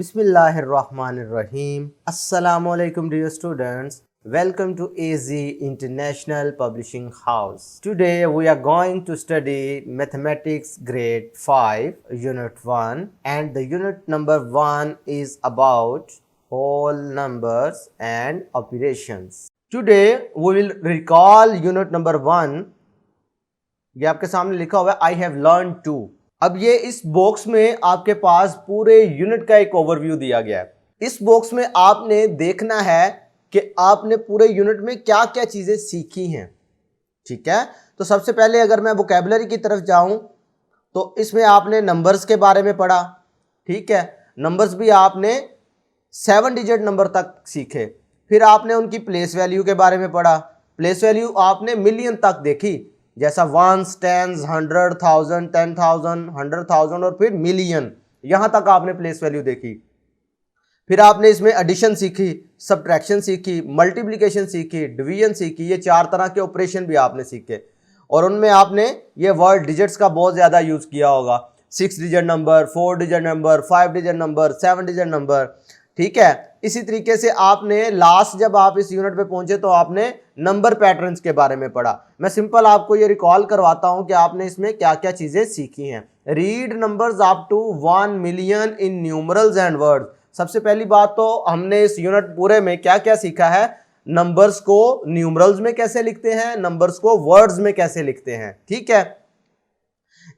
Bismillahirrahmanirrahim. Assalamu alaikum dear students. Welcome to AZ International Publishing House. Today we are going to study Mathematics Grade 5 Unit 1, and the unit number 1 is about whole numbers and operations. Today we will recall unit number 1. ये आपके सामने लिखा हुआ है I have learned to. अब ये इस box में आपके पास पूरे यूनिट का एक ओवरव्यू दिया गया है। इस बॉक्स में आपने देखना है कि आपने पूरे यूनिट में क्या क्या चीजें सीखी हैं। ठीक है, तो सबसे पहले अगर मैं वोकैबुलरी की तरफ जाऊं तो इसमें आपने नंबर्स के बारे में पढ़ा। ठीक है, नंबर्स भी आपने 7 डिजिट नंबर तक सीखे। फिर आपने उनकी प्लेस वैल्यू के बारे में पढ़ा। प्लेस वैल्यू आपने मिलियन तक देखी, जैसा वंस, टेंस, 100, 1000, 10,000, 100,000 और फिर मिलियन, यहां तक आपने प्लेस वैल्यू देखी। फिर आपने इसमें एडिशन सीखी, सब्ट्रैक्शन सीखी, मल्टीप्लिकेशन सीखी, डिवीजन सीखी। ये 4 तरह के ऑपरेशन भी आपने सीखे और उनमें आपने ये वर्ड डिजिट्स का बहुत ज़्यादा यूज़ किया होगा। 6 digit number, 4 digit number, 5 digit number, 7 digit number. ठीक है, इसी तरीके से आपने लास्ट जब आप इस यूनिट पे पहुंचे तो आपने नंबर पैटर्न्स के बारे में पढ़ा। मैं सिंपल आपको ये रिकॉल करवाता हूं कि आपने इसमें क्या क्या चीजें सीखी हैं। Read numbers up to 1 million in numerals and words. सबसे पहली बात तो हमने इस यूनिट पूरे में क्या क्या सीखा है। नंबर्स को न्यूमरल्स में कैसे लिखते हैं, नंबर्स को वर्ड्स में कैसे लिखते हैं। ठीक है,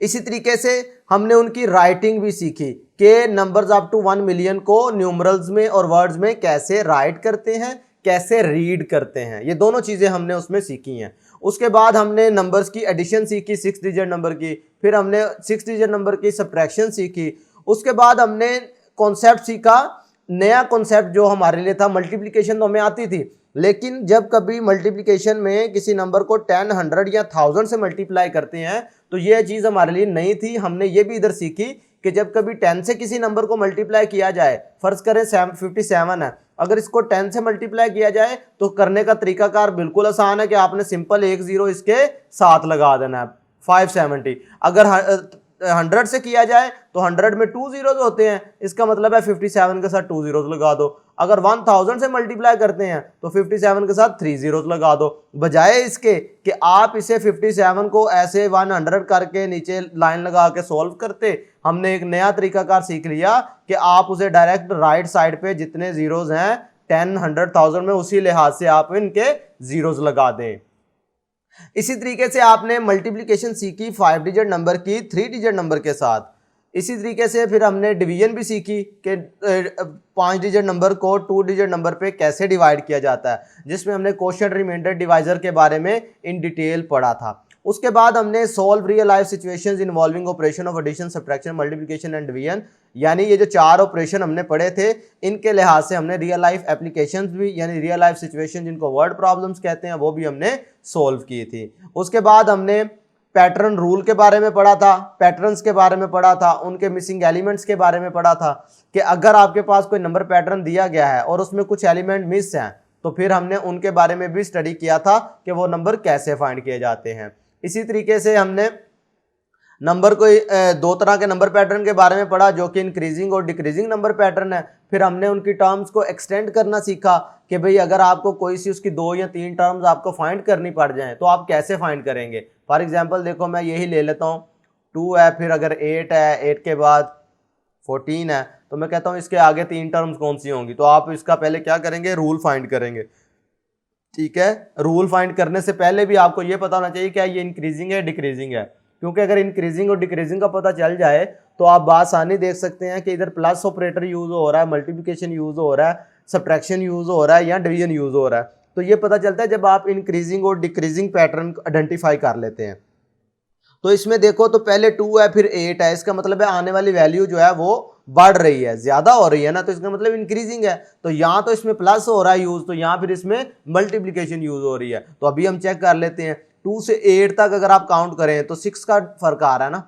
इसी तरीके से हमने उनकी राइटिंग भी सीखी कि नंबर्स अप टू 1 मिलियन को न्यूमरल्स में और वर्ड्स में कैसे राइट करते हैं, कैसे रीड करते हैं। ये दोनों चीजें हमने उसमें सीखी हैं। उसके बाद हमने नंबर्स की एडिशन सीखी 6 डिजिट नंबर की। फिर हमने 6 डिजिट नंबर की सब्ट्रैक्शन सीखी। उसके बाद हमने कॉन्सेप्ट सीखा, नया कॉन्सेप्ट जो हमारे लिए था। मल्टीप्लिकेशन तो हमें आती थी, लेकिन जब कभी मल्टीप्लिकेशन में किसी नंबर को 10, 100 या 1000 से मल्टीप्लाई करते हैं तो यह चीज़ हमारे लिए नई थी। हमने ये भी इधर सीखी कि जब कभी 10 से किसी नंबर को मल्टीप्लाई किया जाए, फर्ज करें 57 है, अगर इसको 10 से मल्टीप्लाई किया जाए तो करने का तरीकाकार बिल्कुल आसान है कि आपने सिंपल 1 0 इसके साथ लगा देना है, 570। अगर 100 से किया जाए तो 100 में 2 zeros होते हैं, इसका मतलब है 57 के साथ 2 zeros लगा दो। अगर 1000 से मल्टीप्लाई करते हैं तो 57 के साथ 3 zeros लगा दो। बजाय इसके कि आप इसे 57 को ऐसे 100 करके नीचे लाइन लगा के सॉल्व करते, हमने एक नया तरीकाकार सीख लिया कि आप उसे डायरेक्ट राइट साइड पे जितने जीरोस हैं 10, 100, 1000 में, उसी लिहाज से आप इनके जीरोस लगा दें। इसी तरीके से आपने मल्टीप्लिकेशन सीखी 5 डिजिट नंबर की 3 डिजिट नंबर के साथ। इसी तरीके से फिर हमने डिवीजन भी सीखी कि 5 डिजिट नंबर को 2 डिजिट नंबर पे कैसे डिवाइड किया जाता है, जिसमें हमने क्वोशिएंट, रिमाइंडर, डिवाइजर के बारे में इन डिटेल पढ़ा था। उसके बाद हमने solve real life situations involving operation of addition, subtraction, multiplication and division, यानी ये जो 4 ऑपरेशन हमने पढ़े थे, इनके लिहाज से हमने रियल लाइफ एप्लीकेशंस भी, यानी रियल लाइफ सिचुएशन जिनको वर्ड प्रॉब्लम्स कहते हैं, वो भी हमने सोल्व की थी। उसके बाद हमने पैटर्न रूल के बारे में पढ़ा था, पैटर्न्स के बारे में पढ़ा था, उनके मिसिंग एलिमेंट्स के बारे में पढ़ा था कि अगर आपके पास कोई नंबर पैटर्न दिया गया है और उसमें कुछ एलिमेंट मिस हैं तो फिर हमने उनके बारे में भी स्टडी किया था कि वो नंबर कैसे फाइंड किए जाते हैं। इसी तरीके से हमने नंबर को 2 तरह के नंबर पैटर्न के बारे में पढ़ा, जो कि इंक्रीजिंग और डिक्रीजिंग नंबर पैटर्न है। फिर हमने उनकी टर्म्स को एक्सटेंड करना सीखा कि भाई अगर आपको कोई सी उसकी 2 या 3 टर्म्स आपको फाइंड करनी पड़ जाए तो आप कैसे फाइंड करेंगे। फॉर एग्जांपल देखो, मैं यही ले लेता हूँ, 2 है, फिर अगर 8 है, 8 के बाद 14 है, तो मैं कहता हूँ इसके आगे 3 टर्म्स कौन सी होंगी। तो आप इसका पहले क्या करेंगे, रूल फाइंड करेंगे। ठीक है, रूल फाइंड करने से पहले भी आपको ये पता होना चाहिए क्या ये इंक्रीजिंग है, डिक्रीजिंग है, क्योंकि अगर इंक्रीजिंग और डिक्रीजिंग का पता चल जाए तो आप बासानी देख सकते हैं कि इधर प्लस ऑपरेटर यूज हो रहा है, मल्टीप्लिकेशन यूज हो रहा है, सब्ट्रैक्शन यूज हो रहा है या डिवीजन यूज हो रहा है। तो ये पता चलता है जब आप इंक्रीजिंग और डिक्रीजिंग पैटर्न आइडेंटिफाई कर लेते हैं। तो इसमें देखो, तो पहले 2 है, फिर 8 है, इसका मतलब है आने वाली वैल्यू जो है वो बढ़ रही है, ज्यादा हो रही है ना, तो इसका मतलब इंक्रीजिंग है। तो यहाँ तो इसमें प्लस हो रहा है यूज, तो यहाँ फिर इसमें मल्टीप्लिकेशन यूज हो रही है। तो अभी हम चेक कर लेते हैं, 2 से 8 तक अगर आप काउंट करें तो 6 का फर्क आ रहा है ना,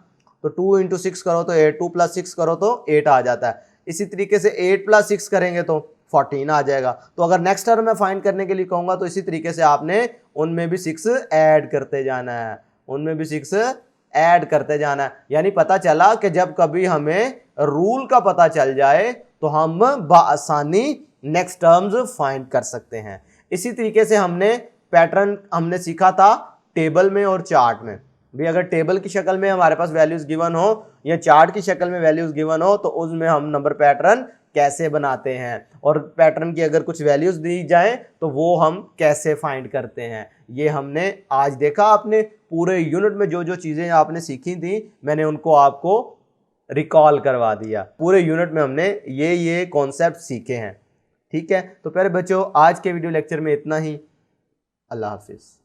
तो 2 × 6 करो तो 8, 2 + 6 करो तो 8 आ जाता है। इसी तरीके से 8 + 6 करेंगे तो 14 आ जाएगा। तो अगर नेक्स्ट टर्म में फाइंड करने के लिए कहूंगा तो इसी तरीके से आपने उनमें भी 6 ऐड करते जाना है, उनमें भी 6 ऐड करते जाना है। यानी पता चला कि जब कभी हमें रूल का पता चल जाए तो हम बआसानी नेक्स्ट टर्म्स फाइंड कर सकते हैं। इसी तरीके से हमने पैटर्न हमने सीखा था टेबल में और चार्ट में भी। अगर टेबल की शक्ल में हमारे पास वैल्यूज गिवन हो या चार्ट की शक्ल में वैल्यूज गिवन हो तो उसमें हम नंबर पैटर्न कैसे बनाते हैं, और पैटर्न की अगर कुछ वैल्यूज दी जाए तो वो हम कैसे फाइंड करते हैं, ये हमने आज देखा। आपने पूरे यूनिट में जो जो चीज़ें आपने सीखी थी मैंने उनको आपको रिकॉल करवा दिया। पूरे यूनिट में हमने ये कॉन्सेप्ट सीखे हैं। ठीक है, तो प्यारे बच्चों आज के वीडियो लेक्चर में इतना ही। अल्लाह हाफिज़।